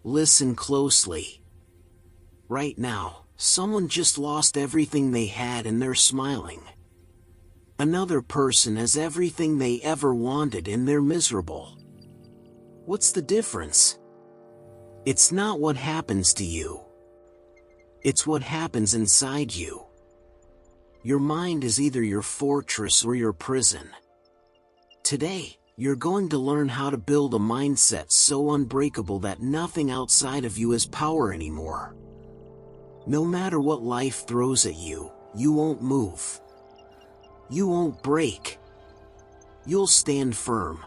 Listen closely. Right now, someone just lost everything they had and they're smiling. Another person has everything they ever wanted and they're miserable. What's the difference? It's not what happens to you. It's what happens inside you. Your mind is either your fortress or your prison. Today, you're going to learn how to build a mindset so unbreakable that nothing outside of you has power anymore. No matter what life throws at you, you won't move. You won't break. You'll stand firm.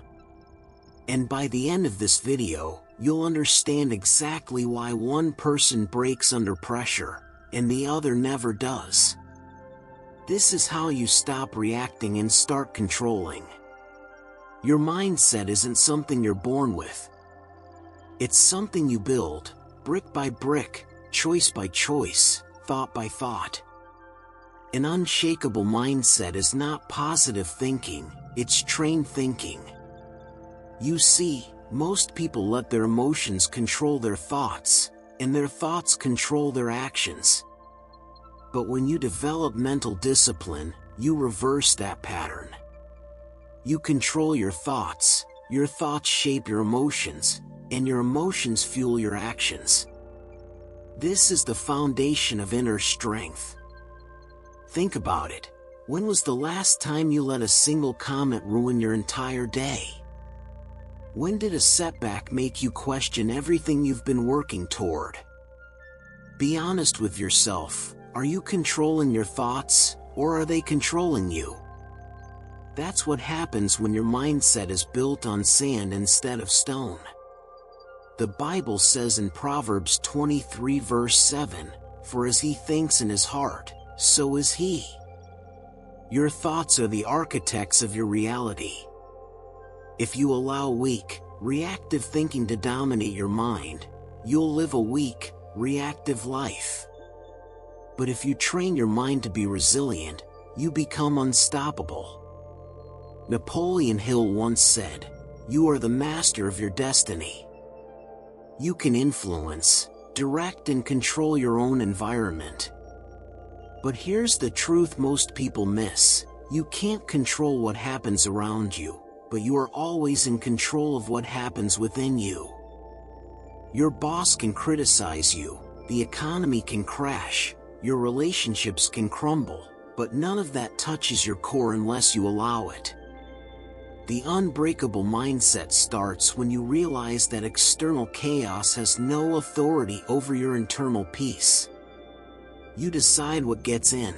And by the end of this video, you'll understand exactly why one person breaks under pressure, and the other never does. This is how you stop reacting and start controlling. Your mindset isn't something you're born with. It's something you build, brick by brick, choice by choice, thought by thought. An unshakable mindset is not positive thinking, it's trained thinking. You see, most people let their emotions control their thoughts, and their thoughts control their actions. But when you develop mental discipline, you reverse that pattern. You control your thoughts shape your emotions, and your emotions fuel your actions. This is the foundation of inner strength. Think about it. When was the last time you let a single comment ruin your entire day? When did a setback make you question everything you've been working toward? Be honest with yourself. Are you controlling your thoughts, or are they controlling you? That's what happens when your mindset is built on sand instead of stone. The Bible says in Proverbs 23 verse 7, "For as he thinks in his heart, so is he." Your thoughts are the architects of your reality. If you allow weak, reactive thinking to dominate your mind, you'll live a weak, reactive life. But if you train your mind to be resilient, you become unstoppable. Napoleon Hill once said, "You are the master of your destiny." You can influence, direct and control your own environment. But here's the truth most people miss. You can't control what happens around you, but you are always in control of what happens within you. Your boss can criticize you, the economy can crash, your relationships can crumble, but none of that touches your core unless you allow it. The unbreakable mindset starts when you realize that external chaos has no authority over your internal peace. You decide what gets in.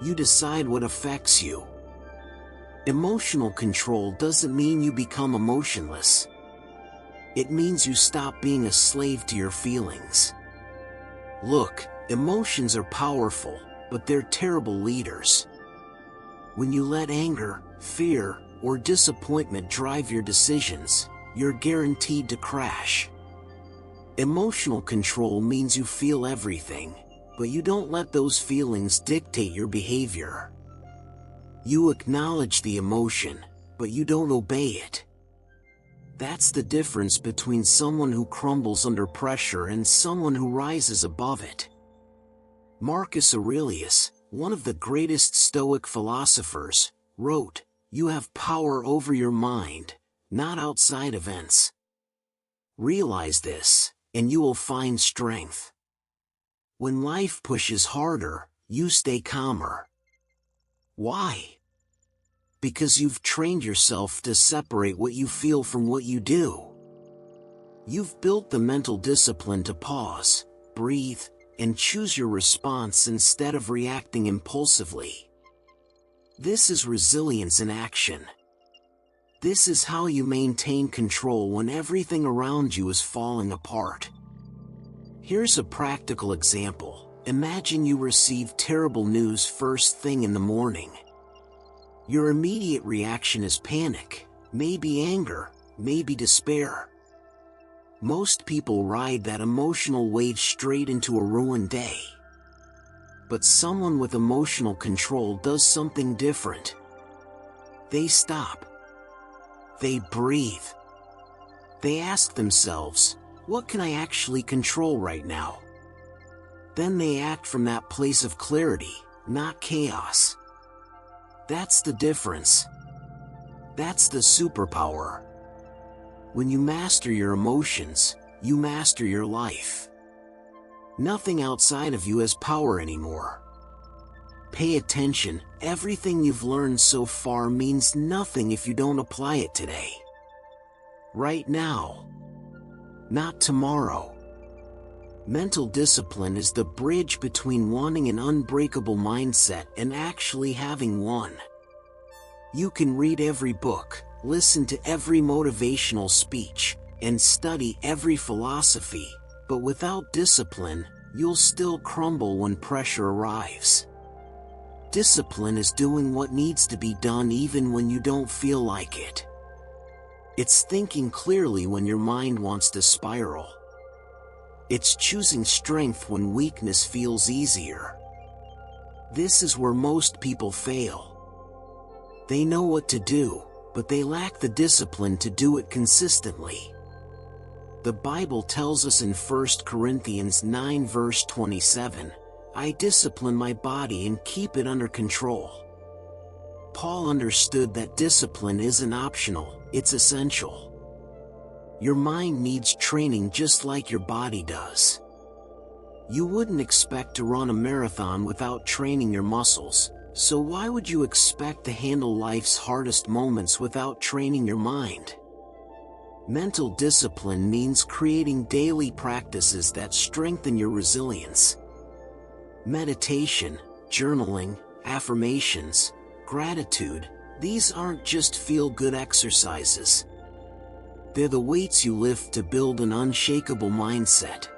You decide what affects you. Emotional control doesn't mean you become emotionless. It means you stop being a slave to your feelings. Look, emotions are powerful, but they're terrible leaders. When you let anger, fear, or disappointment drive your decisions, you're guaranteed to crash. Emotional control means you feel everything, but you don't let those feelings dictate your behavior. You acknowledge the emotion, but you don't obey it. That's the difference between someone who crumbles under pressure and someone who rises above it. Marcus Aurelius, one of the greatest Stoic philosophers, wrote, "You have power over your mind, not outside events." Realize this, and you will find strength. When life pushes harder, you stay calmer. Why? Because you've trained yourself to separate what you feel from what you do. You've built the mental discipline to pause, breathe, and choose your response instead of reacting impulsively. This is resilience in action. This is how you maintain control when everything around you is falling apart. Here's a practical example. Imagine you receive terrible news first thing in the morning. Your immediate reaction is panic, maybe anger, maybe despair. Most people ride that emotional wave straight into a ruined day. But someone with emotional control does something different. They stop. They breathe. They ask themselves, What can I actually control right now? Then they act from that place of clarity, not chaos. That's the difference. That's the superpower. When you master your emotions, you master your life. Nothing outside of you has power anymore. Pay attention, everything you've learned so far means nothing if you don't apply it today. Right now. Not tomorrow. Mental discipline is the bridge between wanting an unbreakable mindset and actually having one. You can read every book, listen to every motivational speech, and study every philosophy, but without discipline, you'll still crumble when pressure arrives. Discipline is doing what needs to be done even when you don't feel like it. It's thinking clearly when your mind wants to spiral. It's choosing strength when weakness feels easier. This is where most people fail. They know what to do, but they lack the discipline to do it consistently. The Bible tells us in 1 Corinthians 9 verse 27, "I discipline my body and keep it under control." Paul understood that discipline isn't optional, it's essential. Your mind needs training just like your body does. You wouldn't expect to run a marathon without training your muscles, so why would you expect to handle life's hardest moments without training your mind? Mental discipline means creating daily practices that strengthen your resilience. Meditation, journaling, affirmations, gratitude, these aren't just feel-good exercises. They're the weights you lift to build an unshakable mindset.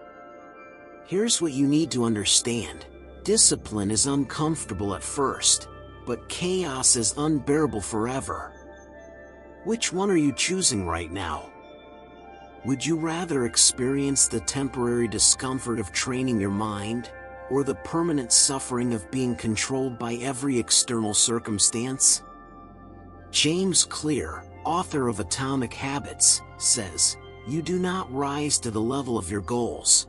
Here's what you need to understand. Discipline is uncomfortable at first, but chaos is unbearable forever. Which one are you choosing right now? Would you rather experience the temporary discomfort of training your mind, or the permanent suffering of being controlled by every external circumstance? James Clear, author of Atomic Habits, says, "You do not rise to the level of your goals.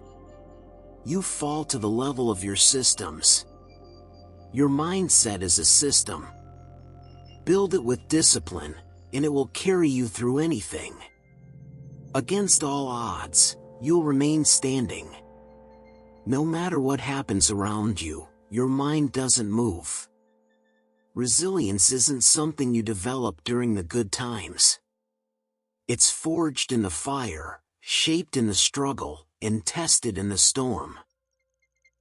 You fall to the level of your systems." Your mindset is a system. Build it with discipline, and it will carry you through anything. Against all odds, you'll remain standing. No matter what happens around you, your mind doesn't move. Resilience isn't something you develop during the good times. It's forged in the fire, shaped in the struggle, and tested in the storm.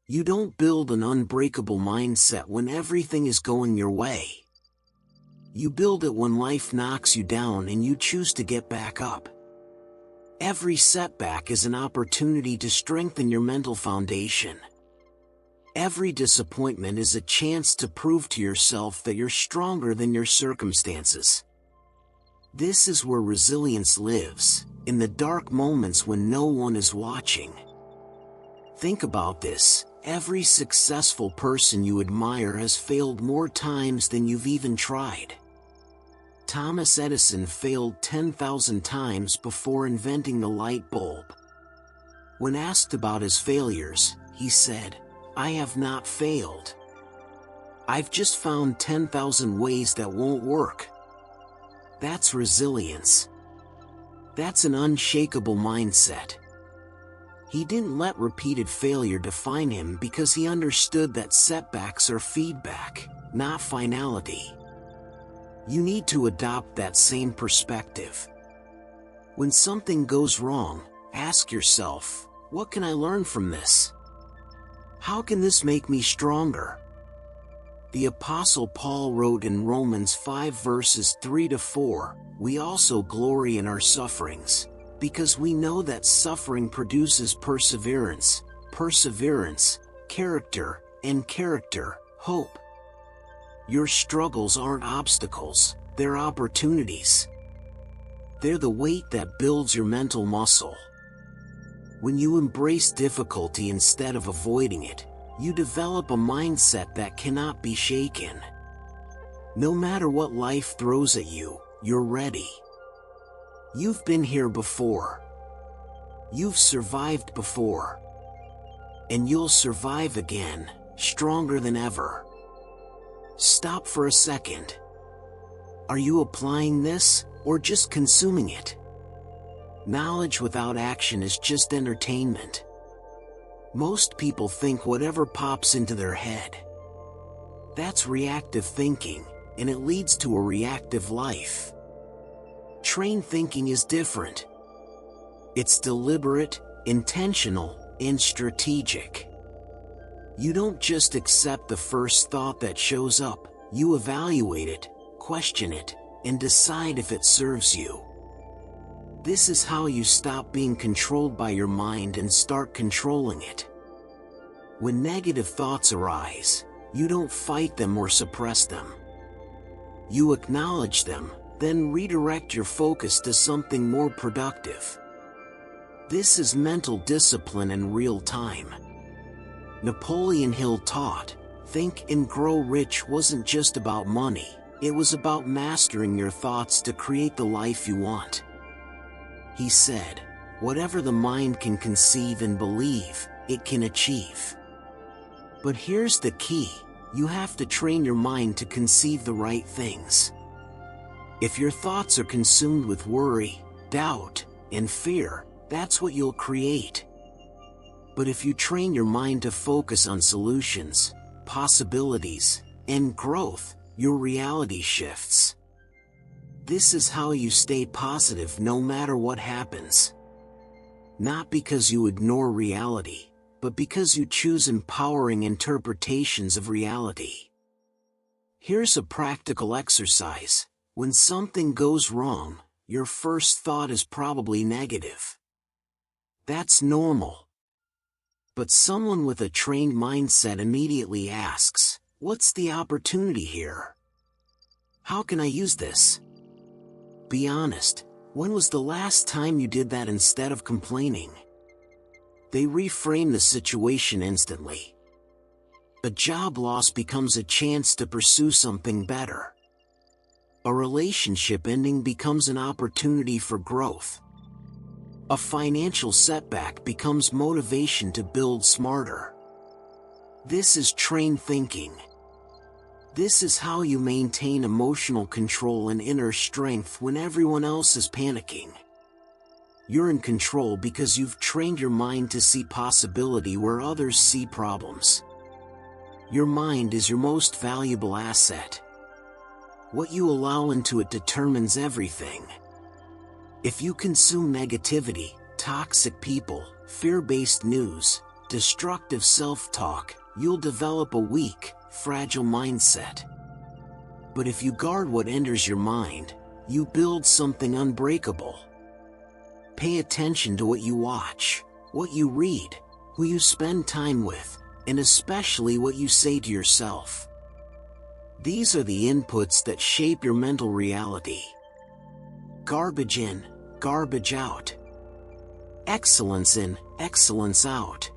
You don't build an unbreakable mindset when everything is going your way. You build it when life knocks you down and you choose to get back up. Every setback is an opportunity to strengthen your mental foundation. Every disappointment is a chance to prove to yourself that you're stronger than your circumstances. This is where resilience lives, in the dark moments when no one is watching. Think about this. Every successful person you admire has failed more times than you've even tried. Thomas Edison failed 10,000 times before inventing the light bulb. When asked about his failures, he said, "I have not failed. I've just found 10,000 ways that won't work." That's resilience. That's an unshakable mindset. He didn't let repeated failure define him because he understood that setbacks are feedback, not finality. You need to adopt that same perspective. When something goes wrong, ask yourself, what can I learn from this? How can this make me stronger? The Apostle Paul wrote in Romans 5 verses 3 to 4, "We also glory in our sufferings, because we know that suffering produces perseverance, perseverance, character, and character, hope." Your struggles aren't obstacles, they're opportunities. They're the weight that builds your mental muscle. When you embrace difficulty instead of avoiding it, you develop a mindset that cannot be shaken. No matter what life throws at you, you're ready. You've been here before. You've survived before. And you'll survive again, stronger than ever. Stop for a second. Are you applying this, or just consuming it? Knowledge without action is just entertainment. Most people think whatever pops into their head. That's reactive thinking, and it leads to a reactive life. Trained thinking is different. It's deliberate, intentional, and strategic. You don't just accept the first thought that shows up, you evaluate it, question it, and decide if it serves you. This is how you stop being controlled by your mind and start controlling it. When negative thoughts arise, you don't fight them or suppress them. You acknowledge them, then redirect your focus to something more productive. This is mental discipline in real time. Napoleon Hill taught, Think and Grow Rich wasn't just about money, it was about mastering your thoughts to create the life you want. He said, whatever the mind can conceive and believe, it can achieve. But here's the key, you have to train your mind to conceive the right things. If your thoughts are consumed with worry, doubt, and fear, that's what you'll create. But if you train your mind to focus on solutions, possibilities, and growth, your reality shifts. This is how you stay positive no matter what happens. Not because you ignore reality, but because you choose empowering interpretations of reality. Here's a practical exercise. When something goes wrong, your first thought is probably negative. That's normal. But someone with a trained mindset immediately asks, what's the opportunity here? How can I use this? Be honest, when was the last time you did that instead of complaining? They reframe the situation instantly. A job loss becomes a chance to pursue something better. A relationship ending becomes an opportunity for growth. A financial setback becomes motivation to build smarter. This is trained thinking. This is how you maintain emotional control and inner strength when everyone else is panicking. You're in control because you've trained your mind to see possibility where others see problems. Your mind is your most valuable asset. What you allow into it determines everything. If you consume negativity, toxic people, fear-based news, destructive self-talk, you'll develop a weak, fragile mindset. But if you guard what enters your mind, you build something unbreakable. Pay attention to what you watch, what you read, who you spend time with, and especially what you say to yourself. These are the inputs that shape your mental reality. Garbage in, garbage out. Excellence in, excellence out.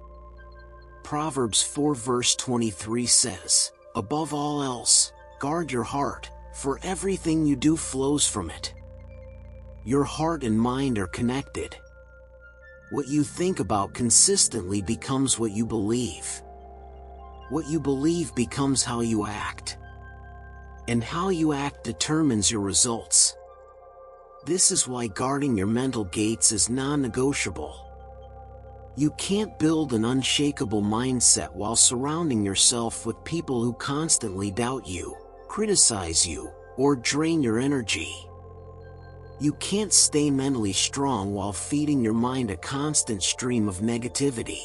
Proverbs 4 verse 23 says, above all else, guard your heart, for everything you do flows from it. Your heart and mind are connected. What you think about consistently becomes what you believe. What you believe becomes how you act. And how you act determines your results. This is why guarding your mental gates is non-negotiable. You can't build an unshakable mindset while surrounding yourself with people who constantly doubt you, criticize you, or drain your energy. You can't stay mentally strong while feeding your mind a constant stream of negativity.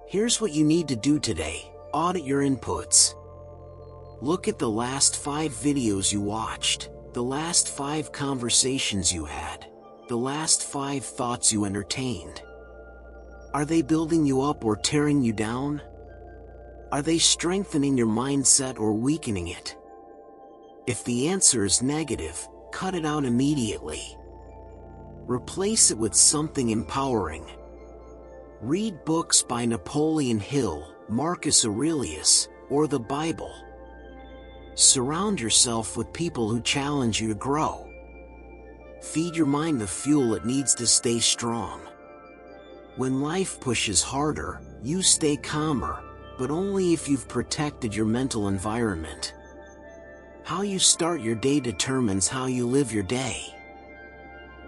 Here's what you need to do today. Audit your inputs. Look at the last 5 videos you watched, the last 5 conversations you had, the last 5 thoughts you entertained. Are they building you up or tearing you down? Are they strengthening your mindset or weakening it? If the answer is negative, cut it out immediately. Replace it with something empowering. Read books by Napoleon Hill, Marcus Aurelius, or the Bible. Surround yourself with people who challenge you to grow. Feed your mind the fuel it needs to stay strong. When life pushes harder, you stay calmer, but only if you've protected your mental environment. How you start your day determines how you live your day.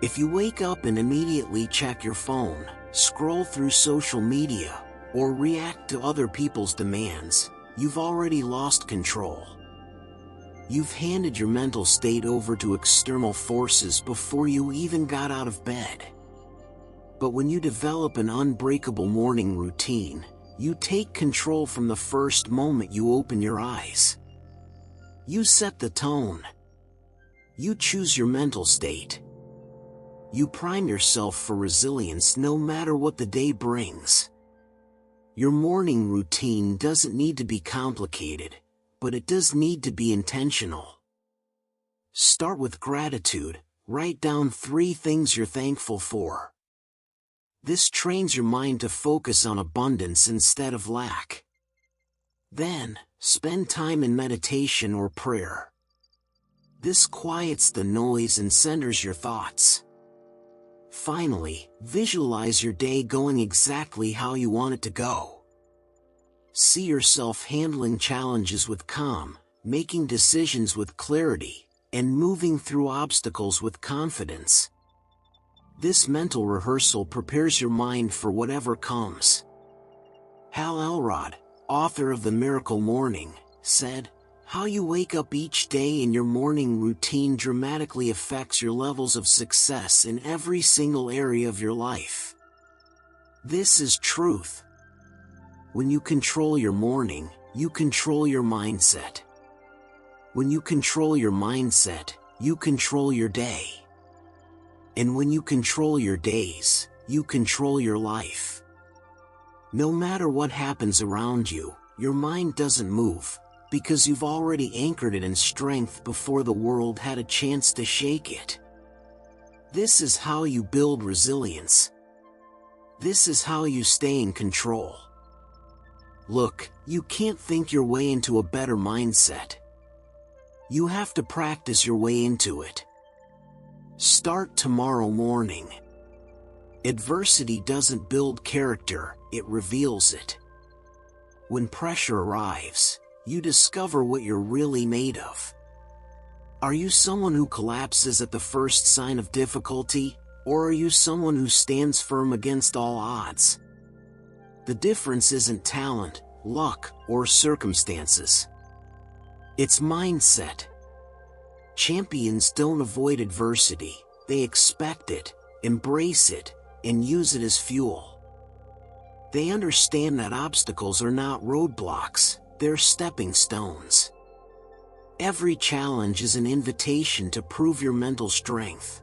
If you wake up and immediately check your phone, scroll through social media, or react to other people's demands, you've already lost control. You've handed your mental state over to external forces before you even got out of bed. But when you develop an unbreakable morning routine, you take control from the first moment you open your eyes. You set the tone. You choose your mental state. You prime yourself for resilience no matter what the day brings. Your morning routine doesn't need to be complicated, but it does need to be intentional. Start with gratitude. Write down 3 things you're thankful for. This trains your mind to focus on abundance instead of lack. Then, spend time in meditation or prayer. This quiets the noise and centers your thoughts. Finally, visualize your day going exactly how you want it to go. See yourself handling challenges with calm, making decisions with clarity, and moving through obstacles with confidence. This mental rehearsal prepares your mind for whatever comes. Hal Elrod, author of The Miracle Morning, said, "How you wake up each day in your morning routine dramatically affects your levels of success in every single area of your life." This is truth. When you control your morning, you control your mindset. When you control your mindset, you control your day. And when you control your days, you control your life. No matter what happens around you, your mind doesn't move, because you've already anchored it in strength before the world had a chance to shake it. This is how you build resilience. This is how you stay in control. Look, you can't think your way into a better mindset. You have to practice your way into it. Start tomorrow morning. Adversity doesn't build character, it reveals it. When pressure arrives, you discover what you're really made of. Are you someone who collapses at the first sign of difficulty, or are you someone who stands firm against all odds? The difference isn't talent, luck, or circumstances. It's mindset. Champions don't avoid adversity, they expect it, embrace it, and use it as fuel. They understand that obstacles are not roadblocks, they're stepping stones. Every challenge is an invitation to prove your mental strength.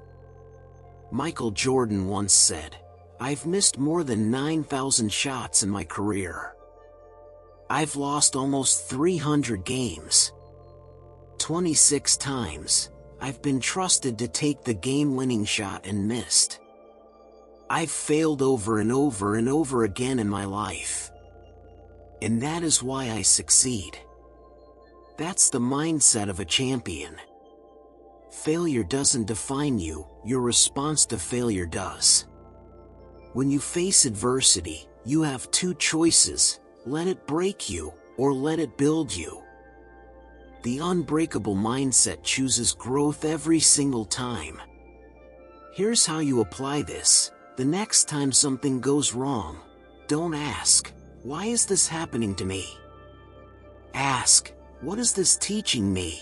Michael Jordan once said, "I've missed more than 9,000 shots in my career. I've lost almost 300 games. 26 times, I've been trusted to take the game-winning shot and missed. I've failed over and over and over again in my life. And that is why I succeed." That's the mindset of a champion. Failure doesn't define you, your response to failure does. When you face adversity, you have 2 choices: let it break you, or let it build you. The unbreakable mindset chooses growth every single time. Here's how you apply this. The next time something goes wrong, don't ask, "Why is this happening to me?" Ask, "What is this teaching me?"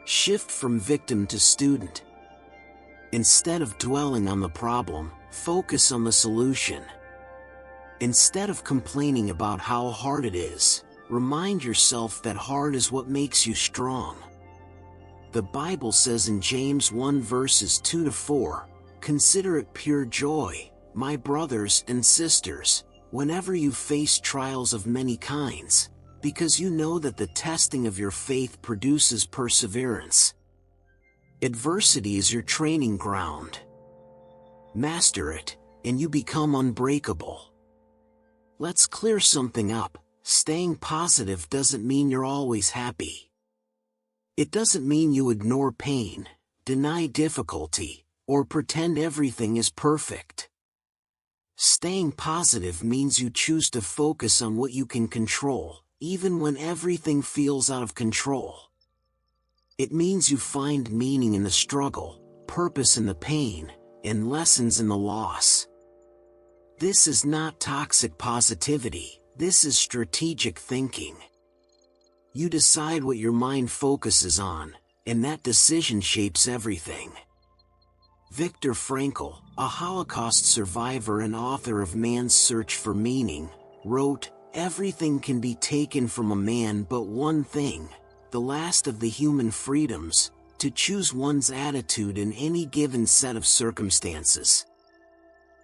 Shift from victim to student. Instead of dwelling on the problem, focus on the solution. Instead of complaining about how hard it is, remind yourself that hard is what makes you strong. The Bible says in James 1 verses 2 to 4, "Consider it pure joy, my brothers and sisters, whenever you face trials of many kinds, because you know that the testing of your faith produces perseverance." Adversity is your training ground. Master it, and you become unbreakable. Let's clear something up. Staying positive doesn't mean you're always happy. It doesn't mean you ignore pain, deny difficulty, or pretend everything is perfect. Staying positive means you choose to focus on what you can control, even when everything feels out of control. It means you find meaning in the struggle, purpose in the pain, and lessons in the loss. This is not toxic positivity, this is strategic thinking. You decide what your mind focuses on, and that decision shapes everything. Viktor Frankl, a Holocaust survivor and author of Man's Search for Meaning, wrote, "Everything can be taken from a man but one thing, the last of the human freedoms, to choose one's attitude in any given set of circumstances."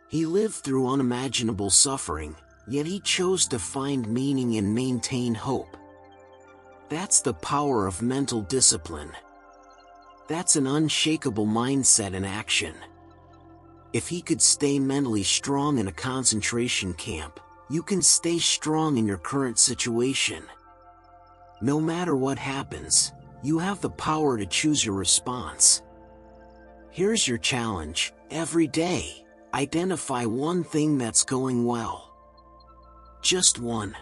He lived through unimaginable suffering, yet he chose to find meaning and maintain hope. That's the power of mental discipline. That's an unshakable mindset in action. If he could stay mentally strong in a concentration camp, you can stay strong in your current situation. No matter what happens, you have the power to choose your response. Here's your challenge: every day, identify one thing that's going well. Just one.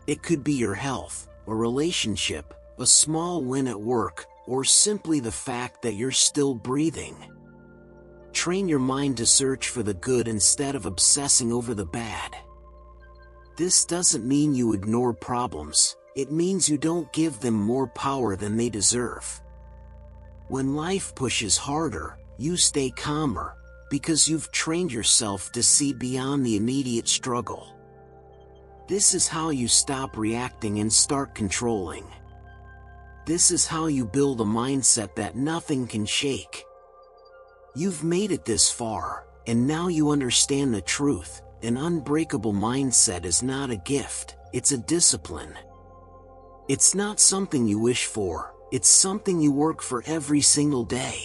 It could be your health, a relationship, a small win at work, or simply the fact that you're still breathing. Train your mind to search for the good instead of obsessing over the bad. This doesn't mean you ignore problems, it means you don't give them more power than they deserve. When life pushes harder, you stay calmer, because you've trained yourself to see beyond the immediate struggle. This is how you stop reacting and start controlling. This is how you build a mindset that nothing can shake. You've made it this far, and now you understand the truth. An unbreakable mindset is not a gift, it's a discipline. It's not something you wish for, it's something you work for every single day.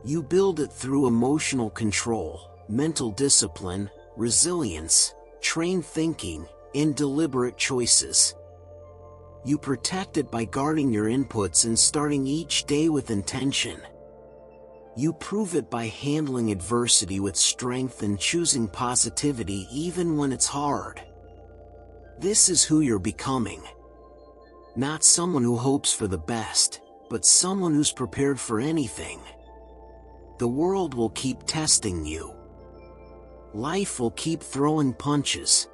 You build it through emotional control, mental discipline, resilience, trained thinking, and deliberate choices. You protect it by guarding your inputs and starting each day with intention. You prove it by handling adversity with strength and choosing positivity even when it's hard. This is who you're becoming. Not someone who hopes for the best, but someone who's prepared for anything. The world will keep testing you. Life will keep throwing punches.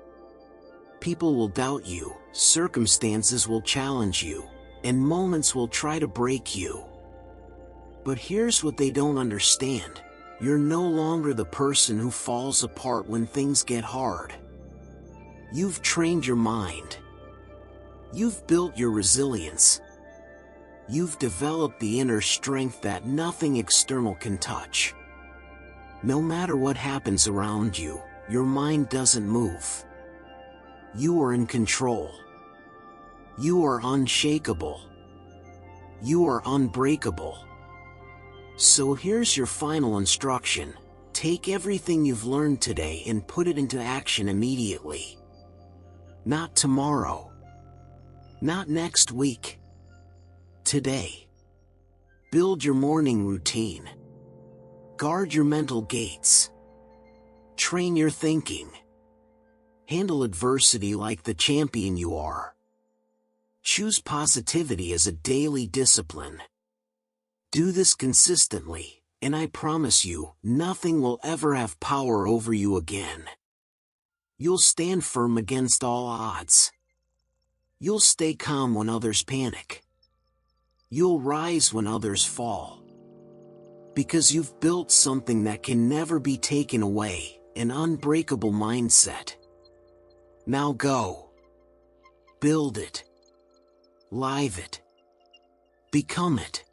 People will doubt you, circumstances will challenge you, and moments will try to break you. But here's what they don't understand: you're no longer the person who falls apart when things get hard. You've trained your mind. You've built your resilience. You've developed the inner strength that nothing external can touch. No matter what happens around you, your mind doesn't move. You are in control. You are unshakable. You are unbreakable. So here's your final instruction: take everything you've learned today and put it into action immediately. Not tomorrow. Not next week. Today. Build your morning routine. Guard your mental gates. Train your thinking. Handle adversity like the champion you are. Choose positivity as a daily discipline. Do this consistently, and I promise you, nothing will ever have power over you again. You'll stand firm against all odds. You'll stay calm when others panic. You'll rise when others fall. Because you've built something that can never be taken away, an unbreakable mindset. Now go. Build it. Live it. Become it.